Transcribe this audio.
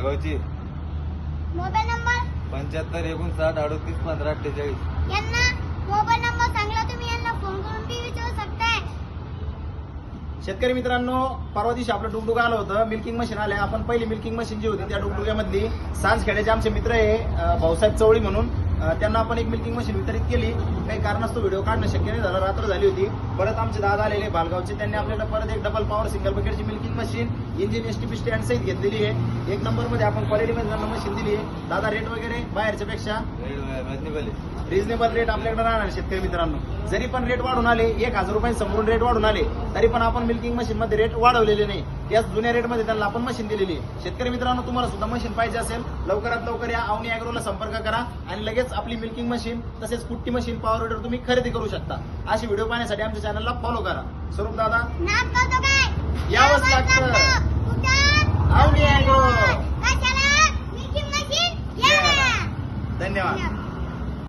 भालगावची. Mobile number 75 59 38 15 48. यांना mobile number सांगला तुम्ही यांना फोन करून बी विचारू शकताय. शेतकरी मित्रांनो, परवा दिवशी आपलं डुगडुग आलं होतं, मिल्किंग मशीन आले. आपण पहिली मिल्किंग मशीन जी होती त्या डुगडुग्यामधली सांजखेड्याचे आमचे मित्र आहे भाऊसाहेब चवळी म्हणून, त्यांना आपण एक मिल्किंग मशीन वितरित केली. काही कारणास्तव व्हिडिओ काढणं शक्य नाही झालं, रात्र झाली होती. परत आमचे दादा आलेले भालगावचे, त्यांनी आपल्याला परत एक डबल पॉवर सिंगल बकेटची milking machine engine STP stand सहित घेतलेली आहे. 1 नंबर मध्ये आपण क्वालिटीमध्ये त्यांना मशीन दिली आहे. दादा रेट वगैरे बाहेरच्या पेक्षा रिजनेबल रेट आपल्याकडे राहणार शेतकरी मित्रांनो. जरी पण रेट वाढून आले, 1000 रुपये समोरून रेट वाढून आले, तरी पण आपण मिल्किंग मशीन मध्ये रेट वाढवलेले नाही. त्याच जुन्या रेट मध्ये त्यांना आपण मशीन दिलेली आहे. शेतकरी मित्रांनो, तुम्हाला सुद्धा मशीन पाहिजे असेल, लवकरात लवकर या अवनी अॅग्रोला संपर्क करा आणि लगेच आपली मिल्किंग मशीन तसेच कुट्टी मशीन पॉवर विडर तुम्ही खरेदी करू शकता. अशी व्हिडिओ पाहण्यासाठी आमच्या चॅनलला फॉलो करा. स्वरूप दादा नाम करतो काय यावंच लागतं. कुठं अवनी अॅग्रो.